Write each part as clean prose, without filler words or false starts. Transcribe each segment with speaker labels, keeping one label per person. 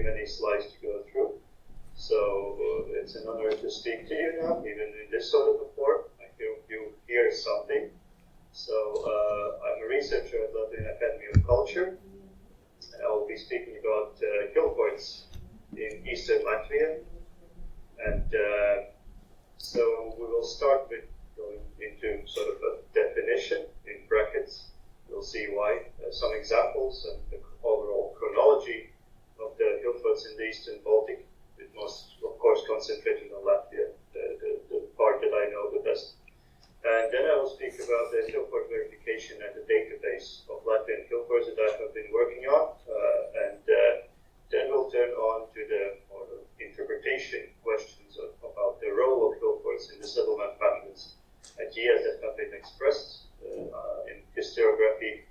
Speaker 1: many slides to go through. So it's an honor to speak to you now, even in this sort of a form. I hope you hear something. So I'm a researcher at Latvian Academy of Culture, and I will be speaking about hill forts in eastern Latvia. And so we will start with going into sort of a definition in brackets. We'll see why, some examples, and the overall chronology of the hill forts in the Eastern Baltic, with most, of course, concentrated on Latvia, the part that I know the best. And then I will speak about the hill fort verification and the database of Latvian hill forts that I have been working on, and then we'll turn on to the more interpretation questions about the role of hill forts in the settlement patterns, ideas that have been expressed in historiography,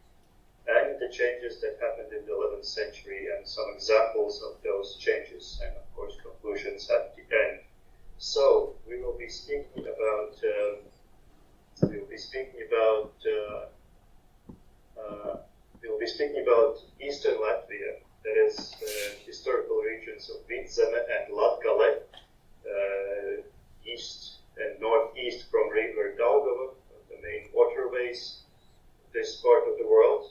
Speaker 1: and the changes that happened in the 11th century, and some examples of those changes, and of course conclusions at the end. So we will be speaking about Eastern Latvia, that is historical regions of VIII and Latgale, east and northeast from River Daugava, the main waterways of this part of the world.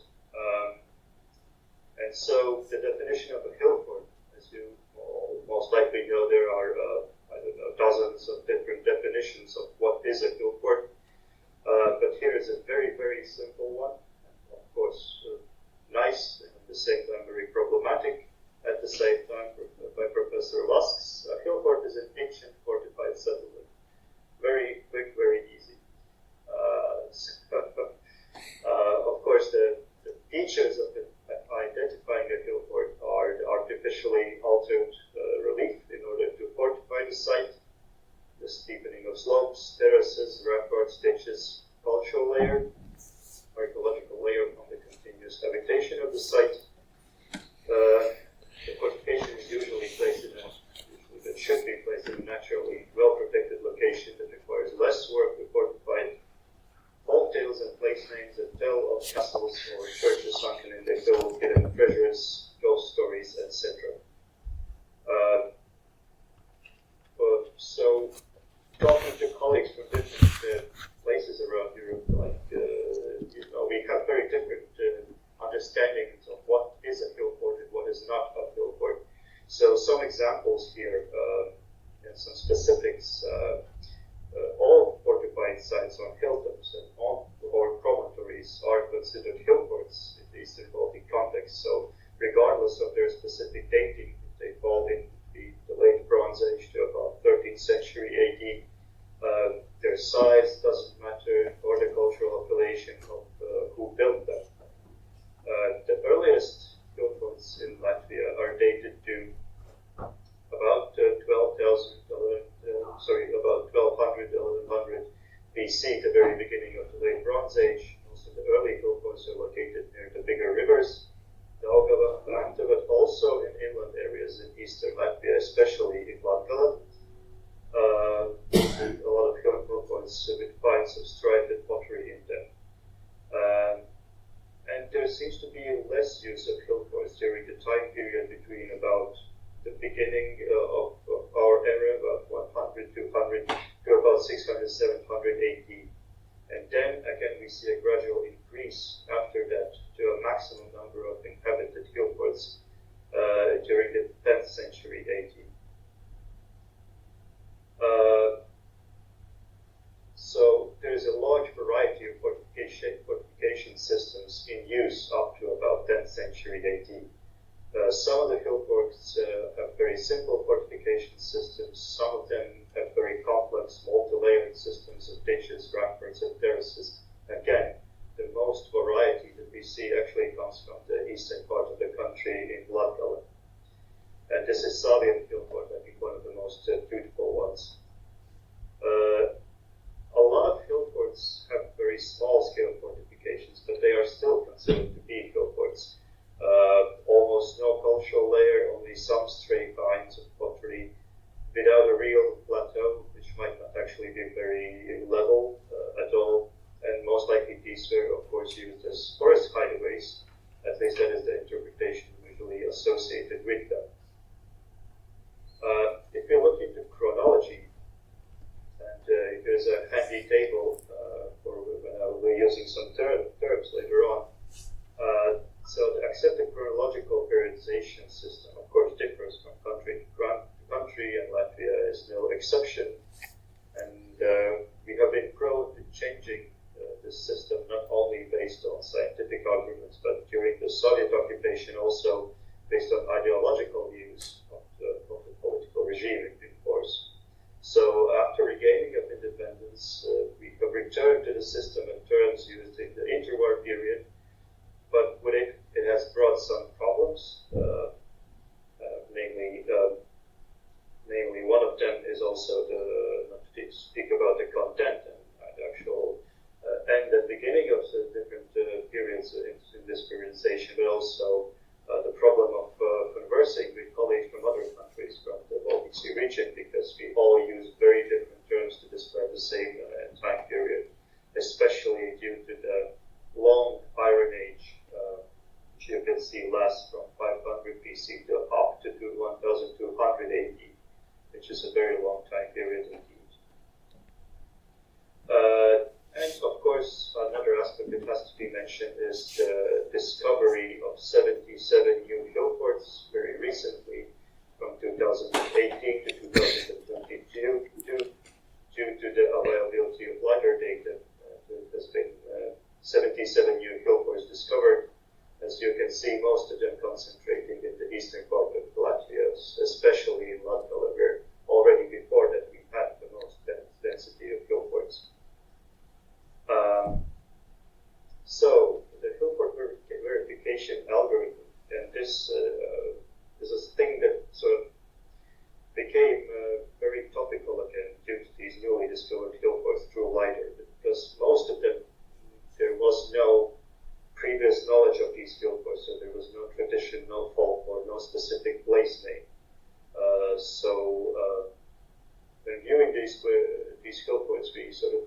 Speaker 1: And so the definition of a hill fort, as you most likely know, there are dozens of different definitions of what is a hill fort. But here is a very, very simple one, and of course nice, and at the same time very problematic at the same time, by Professor Lusks. A hill fort is an ancient fortified settlement. Very quick, very easy. Of course, the features of identifying a hill fort are the artificially altered relief in order to fortify the site, the steepening of slopes, terraces, ramparts, ditches, cultural layer, archaeological layer from the continuous habitation of the site. The fortification is usually placed should be placed in a naturally well-protected location that requires less work to fortify. Folk tales and place names that tell of castles or churches sunken in the hill, hidden treasures, ghost stories, etc. So, talking to colleagues from different places around Europe, we have very different understandings of what is a hill fort and what is not a hill fort. So, some examples here and some specifics. All fortified sites on hilltops and or promontories are considered hill forts in the Eastern Baltic context. So, regardless of their specific dating, if they fall in the late Bronze Age to about 13th century AD, their size doesn't matter, or the cultural affiliation of who built them. The earliest hill forts in Latvia are dated to about 1200 BC, the very beginning of the late Bronze Age. Most of the early hill forts are located near the bigger rivers, Daugava, Vanta, but also in inland areas in eastern Latvia, especially in Latgale. A lot of hill forts with finds of striped pottery in them. And there seems to be less use of hill forts during the time period between about the beginning of our era, about 100, 200, to about 600, 700 AD. And then again we see a gradual increase after that to a maximum number of inhabited hill forts during the 10th century AD. So there is a large variety of fortification systems in use up to about 10th century AD. Some of the hill forts have very simple fortification systems. Some of them have very complex, multi-layered systems of ditches, ramparts, and terraces. Again, the most variety that we see actually comes from the eastern part of the country in Latgale. And this is Savian hill fort, I think one of the most beautiful ones. A lot of hill forts have very small-scale fortifications, but they are still considered to be hill forts. Almost no cultural layer, only some stray finds of pottery, without a real plateau, which might not actually be very level at all. And most likely these were, of course, used as forest hideaways. At least that is the interpretation usually associated with them. changing this system, not only based on scientific arguments, but during the Soviet occupation also based on ideological views of the political regime in force. So after regaining of independence, we have returned to the system and terms used in the interwar period, but with it, it has brought some problems, namely one of them is also not to speak about the content and the actual end and beginning of the different periods in this periodization, but also the problem of conversing with colleagues from other countries from the Baltic Sea region, because we all use very different terms to describe the same time period, especially due to the long Iron Age, which you can see lasts from 500 BC to up to 1200 AD, which is a very long time period indeed. And of course, another aspect that has to be mentioned is the discovery of 77 new hill forts very recently, from 2018 to 2022, due to the availability of LiDAR data. There has been 77 new hill forts discovered. As you can see, most of them concentrating in the eastern part of Latvia, especially in Latvala, where already before that we had the most density of hill forts. So the hill fort verification algorithm, and this is a thing that sort of became very topical again due to these newly discovered hill forts through LiDAR, because most of them, there was no previous knowledge of these hill forts, so there was no tradition, no fault, or no specific place name. When viewing these hill forts, we sort of,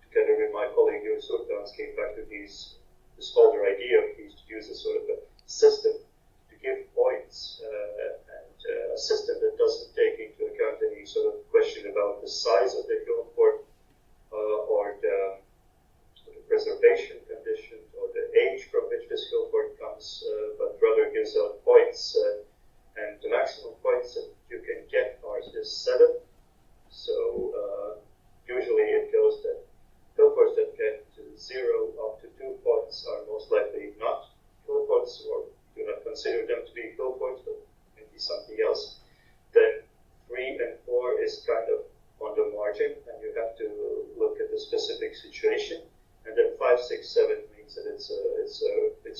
Speaker 1: together with my colleague Jūris Urtāns, came back to this older idea of these to use a sort of a system to give points, and a system that doesn't take into account any sort of question about the size of the hill fort or the preservation condition or the age from which this hill fort comes, but rather gives out points, and the maximum points that you can get is 7. So usually it goes that hill forts that get 0 up to 2 points are most likely not hill forts, or do not consider them to be hill forts, but maybe something else. Then 3 and 4 is kind of on the margin, and you have to look at the specific situation. And then 5, 6, 7 means that it's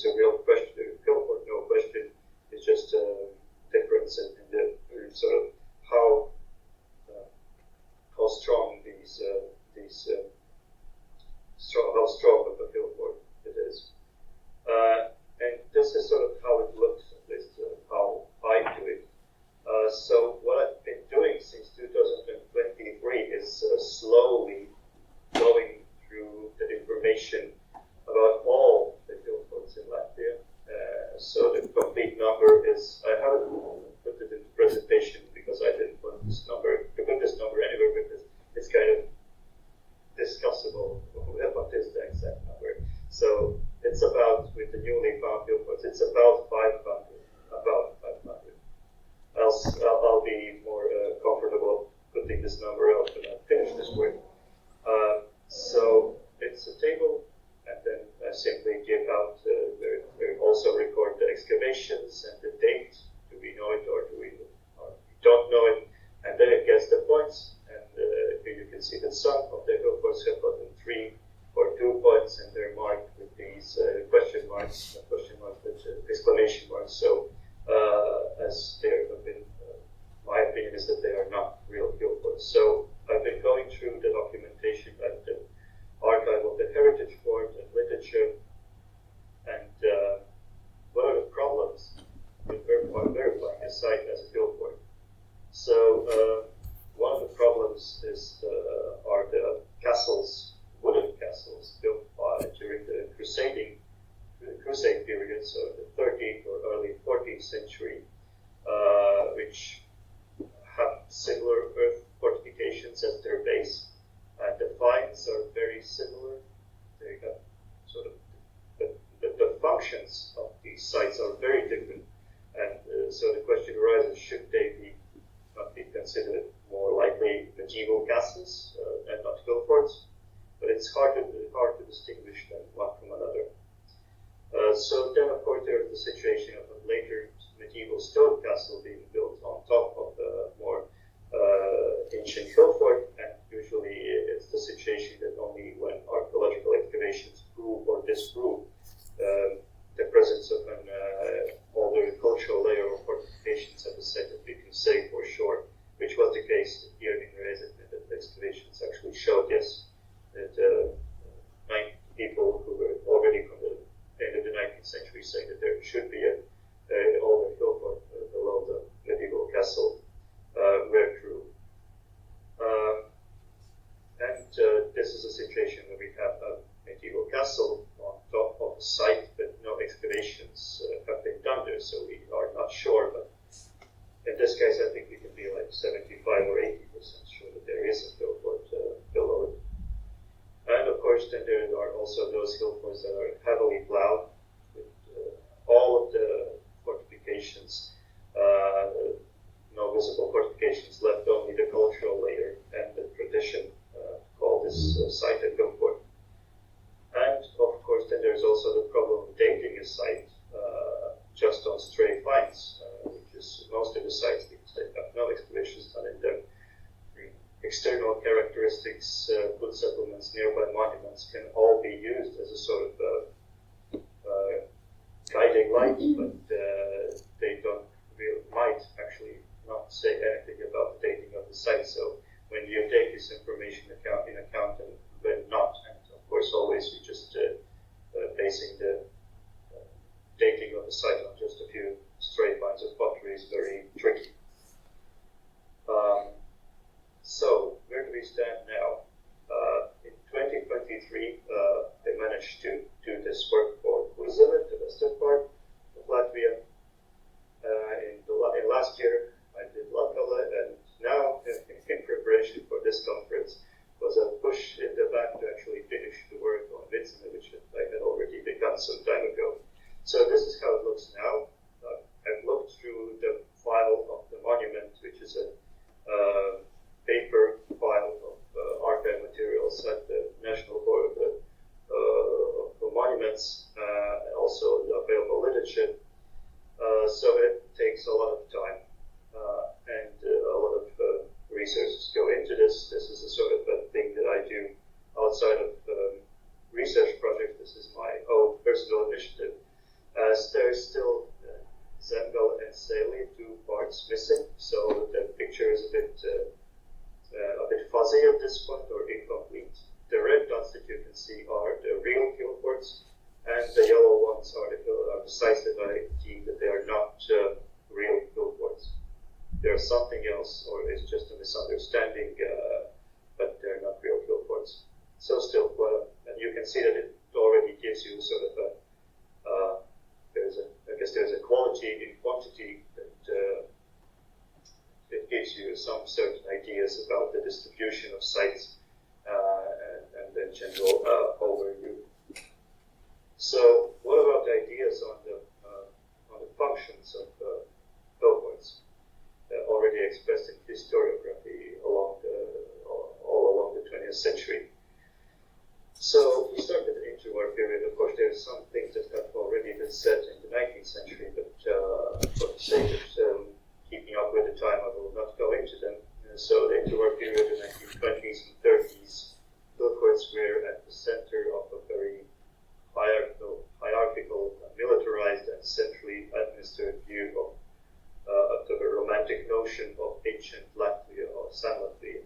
Speaker 1: a real question. Hill fort, no question. It's just a difference in the sort of how strong how strong of a hill fort it is. And this is sort of how it looks, at least how I do it. So what I've been doing since 2023 is slowly going through the information about all the hill forts in Latvia. So the complete number is, I haven't put it in the presentation because I didn't want to put this number anywhere, because it's kind of discussable what is the exact number. So it's about, with the newly found hill forts, it's about 500. I'll be more comfortable putting this number out when I finish this work. So it's a table, and then I simply give out, also record the excavations and the date. Do we know it, or do we don't know it? And then it gets the points, and here you can see that some of the hill forts have gotten 3 or 2 points, and they're marked with these question marks, but exclamation marks. So as there have been, my opinion is that they are not real hill forts. So I've been going through the documentation at the archive of the heritage fort and literature, and what are the problems with verifying a site as a hill fort? So one of the problems are the castles, wooden castles built during the Crusade period, so the 13th or early 14th century, which have similar earth fortifications at their base, and the finds are very similar. They have sort of it's hard to distinguish them one from another. So then, of course, there's the situation of a later medieval stone castle being built on top of the more ancient hill fort, and usually it's the situation that only when archaeological excavations prove or disprove the presence of an older cultural layer of fortifications at the site that we can say for sure, which was the case here in Rezek, that excavations actually showed, yes, that 9 people who were already from the end of the 19th century say that there should be an older hill fort below the medieval castle were true. This is a situation where we have a medieval castle on top of the site, but no excavations have been done there, so we are not sure. But in this case, I think we can be like 75 or 80% sure that there is a hill fort below it. And of course, then there are also those hill forts that are heavily plowed with all of the fortifications, no visible fortifications left, only the cultural layer and the tradition call this site a hill fort. And of course, then there's also the problem of dating a site just on stray finds, which is most of the sites, because they have no excavations done in them. External characteristics, food settlements, nearby monuments can all be used as a sort of guiding light, but they don't might actually not say anything about the dating of the site. So when you take this information in account and when not, and of course always you just basing the dating of the site on just a few stray finds of pottery is very tricky. So where do we stand now? In 2023, they managed to do this work for Władza, the western part of Latvia. In last year, I did Latvala, and now, in preparation for this conference, was a push in the back to actually finish the work on Vydarzenie, which I had already begun some time ago. So this is how it looks now. I've looked through the file of the monument, which is a paper file of archive materials at the National Board of Monuments, and also the available literature. So it takes a lot of time and a lot of resources go into this. This is a sort of a thing that I do outside of research projects. This is my own personal initiative, as there's still Zembel and Sali, 2 parts missing. So the picture is a bit fuzzy at this point, or incomplete. The red dots that you can see are the real hill forts, and the yellow ones are the sites that I deem that they are not real hill forts. They're something else, or it's just a misunderstanding, but they're not real hill forts. So still, and you can see that it already gives you sort of there's a quality in quantity that it gives you some certain ideas about the distribution of sites and then general overview. So, what about ideas on the functions of hill forts, already expressed in historiography all along the 20th century? So we start with the interwar period. Of course, there are some things that have already been said in the 19th century, but for the sake of keeping up with the time, I will not go into them. So the interwar period, the 1920s and 30s, hill forts were at the center of a very hierarchical, militarized, and centrally administered view of the romantic notion of ancient Latvia or San Latvia.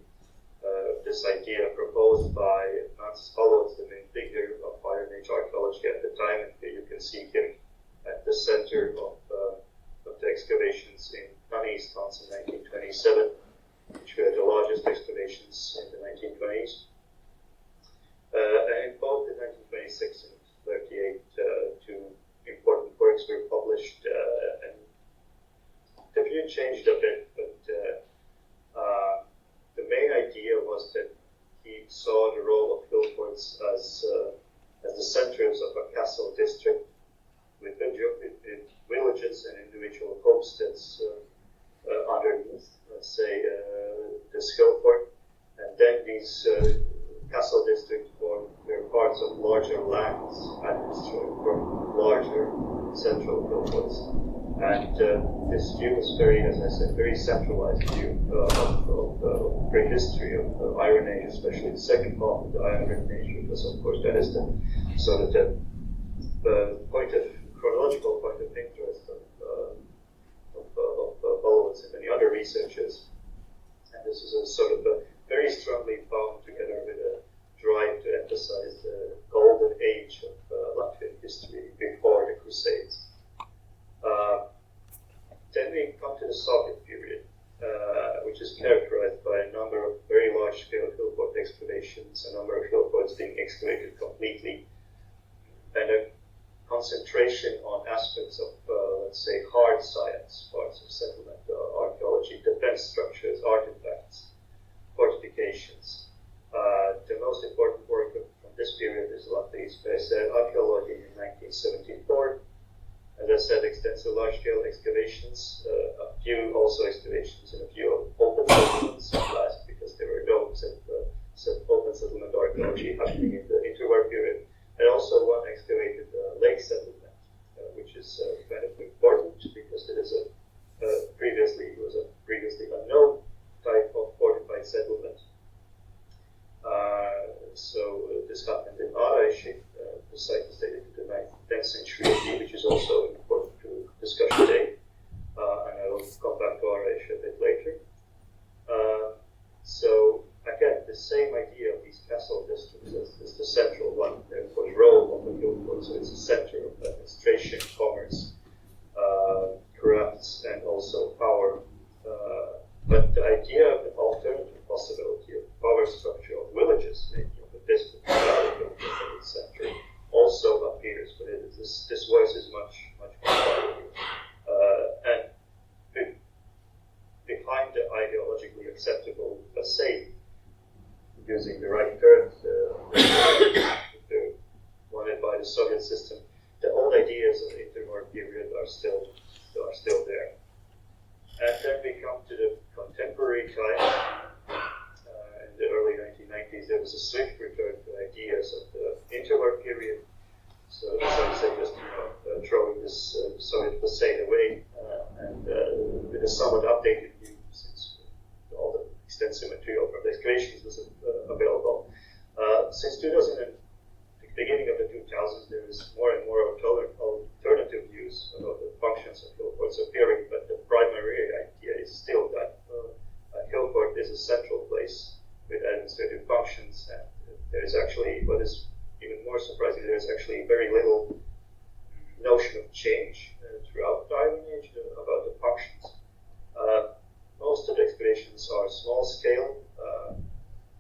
Speaker 1: This idea proposed by Francis Hollows, the main figure of Iron Age archaeology at the time, and here you can see him at the center of the excavations in Jānis Meinerts in 1927, which were the largest excavations in the 1920s. And in both the 1926 and 38, 2 important works were published, and the view changed a bit, but the main idea was that he saw the role of hill forts as the centers of a castle district with village larger lands administered from larger central hillforts. And this view was very, as I said, very centralized view of prehistory of the Iron Age, especially the second half of the Iron Age, because of course that is the sort of the point of chronological point of interest of Holowitz and many other researchers. And this is a sort of a very strongly bound together with a drive to emphasize the golden age of Latvian history before the Crusades. Then we come to the Soviet period, which is characterized by a number of very large-scale hillfort excavations, a number of hillforts being excavated completely, and a concentration on aspects of, let's say, hard science, parts of settlement, archaeology, defense structures, artifacts, fortifications. The most important work from this period is Latvia's archaeology in 1974. As I said, extensive large-scale excavations, a few also excavations in a few open settlements, last because there were no open settlement archaeology happening in the interwar period, and also one excavated lake settlement, which is kind of important because it is previously unknown type of fortified settlement. So this happened in Arashi. The site is dated to the 10th century AD, which is also important to discuss today. And I will come back to Arashi a bit later. So again, the same idea of these castle districts is the central one. Therefore, the role of the hillfort, so it's a center of administration, commerce, crafts, and also power. But the idea of the alternative possibility of power structure of villages, maybe of a district of the center, also appears, but this voice is much more powerful. And behind the ideologically acceptable facade, using the right terms wanted by the Soviet system, the old ideas of the interwar period are still there. And then we come to the contemporary time. In the early 1990s, there was a swift return to ideas of the interwar period. So, as I said, just throwing this Soviet facade away and with a somewhat updated view, since all the extensive material from the excavations was available. Since the beginning of the 2000s, there is more and more alternative views about the functions of hillforts appearing, but the primary idea is still that a hillfort is a central place with administrative functions, and there is actually, what is even more surprising, there is actually very little notion of change throughout the Iron Age about the functions. Most of the excavations are small scale,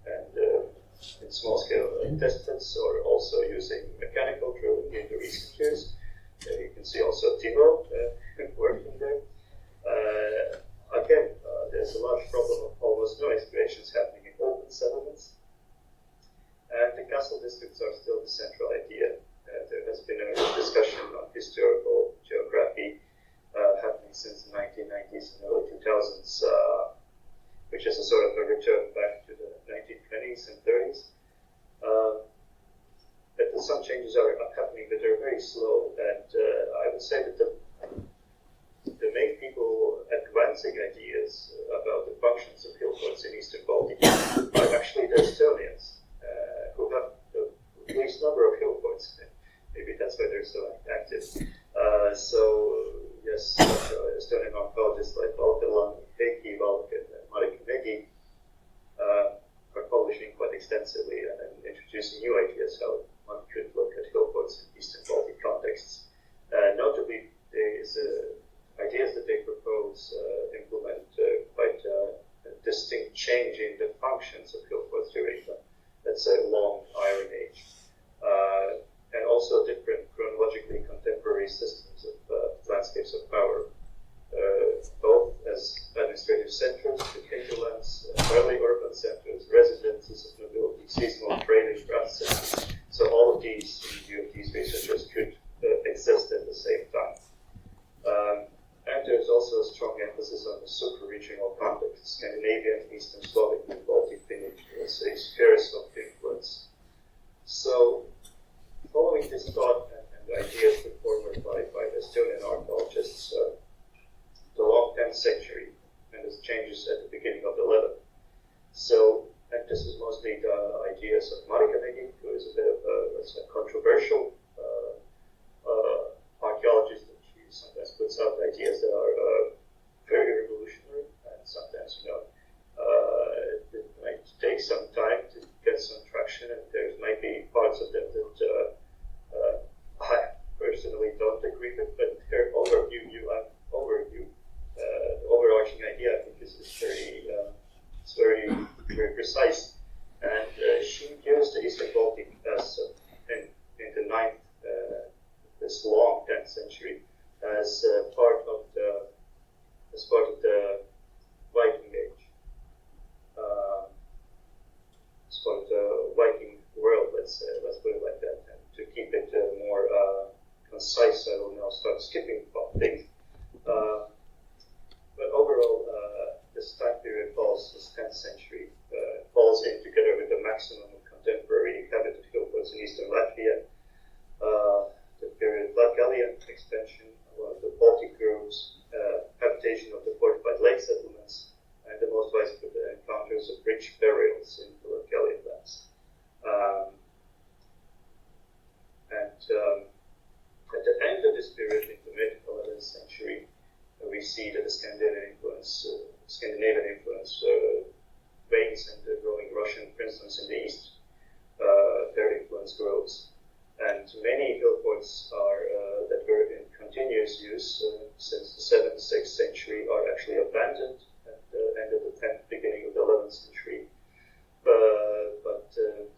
Speaker 1: and in small scale distance, or also using mechanical drilling in the recent years. You can see also Timo working there. Again, there's a large problem of almost no excavations happening in open settlements. And the castle districts are still the central idea. There has been a discussion on historical geography happening since the 1990s and early 2000s, which is a sort of a return back to the 1920s and 30s. But some changes are happening, but they're very slow. And I would say that the main people advancing ideas about the functions of hillforts in Eastern Baltic are actually the Estonians, who have the least number of hillforts. Maybe that's why they're so active. Yes, Estonian archaeologists like Valtelan, Heikki Valk, and Marek Megi are publishing quite extensively and introducing new ideas how one could look at hillforts in Eastern Baltic contexts. Notably, there is ideas that they propose implement quite a distinct change in the functions of hillforts during the, let's say, long Iron Age. And also different chronologically contemporary systems of landscapes of power, both as administrative centers, hinterlands, early urban centers, residences of nobility, seasonal trading, craft centers. So this thought and ideas put forward by the Estonian archaeologists the long 10th century, and this changes at the beginning of the 11th. So, and this is mostly the ideas of Marikamägi, who is a bit of a controversial archaeologist, and she sometimes puts out ideas that are very revolutionary, and sometimes, it might take some time to get some traction, and there might be parts of them that I personally don't agree with, but her overview, the overarching idea, I think is very precise. And she used the Eastern Baltic as in the 9th, this long 10th century, as part of the Viking age, as part of the Viking world. Let's put it like that. And to keep it more concise, I will now start skipping things. But overall, this time period this 10th century, falls in together with the maximum of contemporary inhabited hillforts in eastern Latvia, the period Latgalian expansion of the Baltic groves, habitation of the fortified lake settlements, and the most widespread encounters of rich burials in the Latgalian lands. At the end of this period, in the mid-11th century, we see that the Scandinavian influence wanes, and the growing Russian princedoms in the east, their influence grows. And many hillforts that were in continuous use since the 7th, 6th century are actually abandoned at the end of the 10th, beginning of the 11th century. But the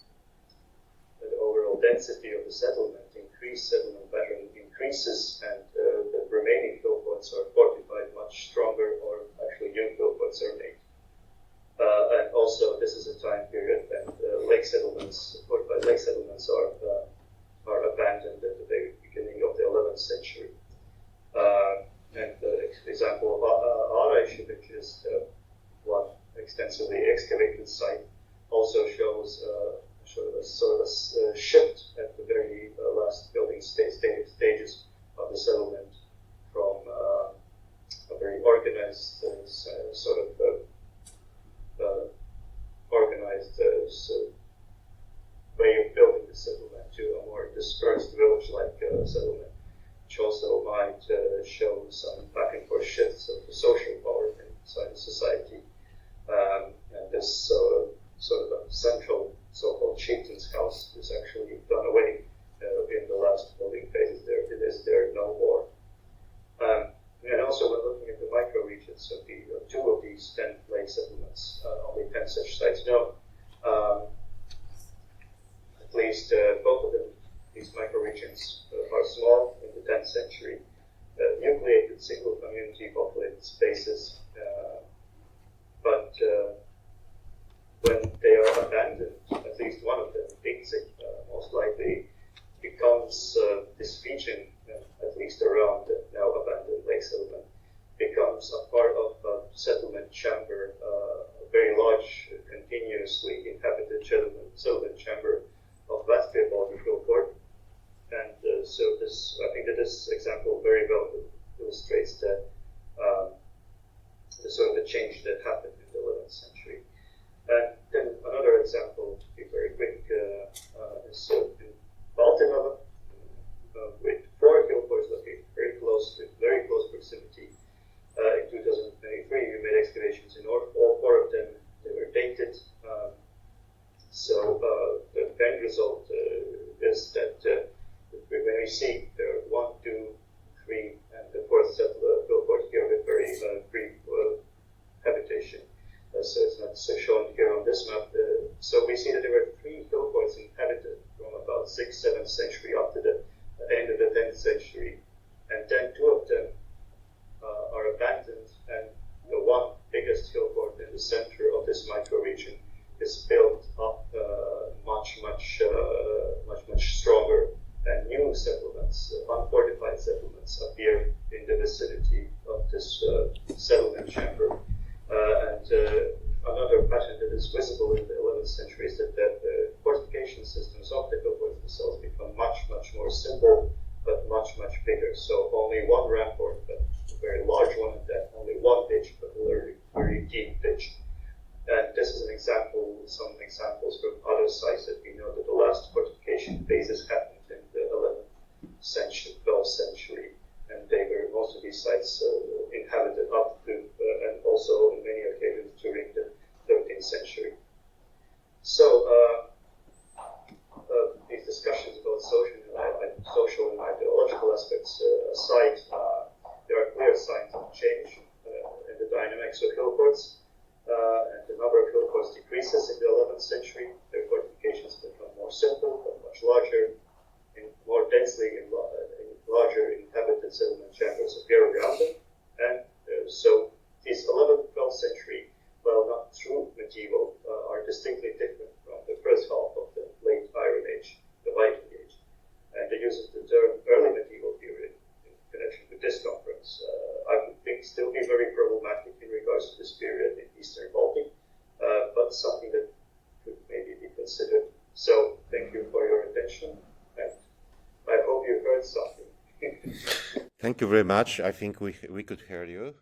Speaker 1: overall density of the settlement settlement pattern increases, and the remaining hillforts are fortified much stronger, or actually new hillforts are made. And also, this is a time period when fortified lake settlements are abandoned at the very beginning of the 11th century. And the example of Āraiši, which is one extensively excavated site, also shows sort of a shift at the very last building stages of the settlement from a very organized way of building the settlement to a more dispersed village-like settlement, which also might show some back and forth shifts of the social power inside the society. And this sort of a central so-called chieftain's house is actually done away in the last building phases. It is there no more. And also, when looking at the micro-regions of two of these 10 lake settlements, only 10 such sites known, at least both of them, these micro-regions, are small in the 10th century, nucleated single community populated spaces, but when they are abandoned, at least one of them, Pixik, most likely becomes this region, at least around the now abandoned lake settlement, becomes a part of a settlement chamber, a very large, continuously inhabited settlement chamber of Latvia Baltic Hillfort. And so I think that this example very well illustrates that the sort of the change that happened in the 11th century. And then another example, to be very quick, is in Baltimore, with 4 hillforts located very close proximity. In 2023, we made excavations in all 4 of them. They were dated. So the end result is that when we see there are 1, 2, 3, and the 4th hillfort here with very brief habitation. So it's not shown here on this map. So we see that there were 3 hillforts inhabited from about 6th, 7th century up to the end of the 10th century, and then 2 of them are abandoned, and the one biggest hillfort in the center of this microregion is built up much stronger, and new settlements, unfortified settlements, appear in the vicinity of this settlement chamber. And another pattern that is visible in the 11th century is that the fortification systems of the hillforts themselves become much more cases happened in the 11th century, 12th century, and they were, most of these sites inhabited up to, and also in many occasions during the 13th century. So these discussions about social and ideological aspects aside, there are clear signs of change in the dynamics of hill courts, and the number of hill courts decreases in the 11th century. Their fortifications become more simple, but much larger, and more densely in larger inhabited settlement chambers appear around them. And so these 11th, 12th century, while not true medieval, are distinctly different from the first half of the late Iron Age, the Viking Age. And the use of the term early medieval period in connection with this conference, I would think still be very problematic in regards to this period in Eastern Baltic, but something that could maybe be considered. So thank you for your attention, and I hope you heard something.
Speaker 2: Thank you very much. I think we could hear you.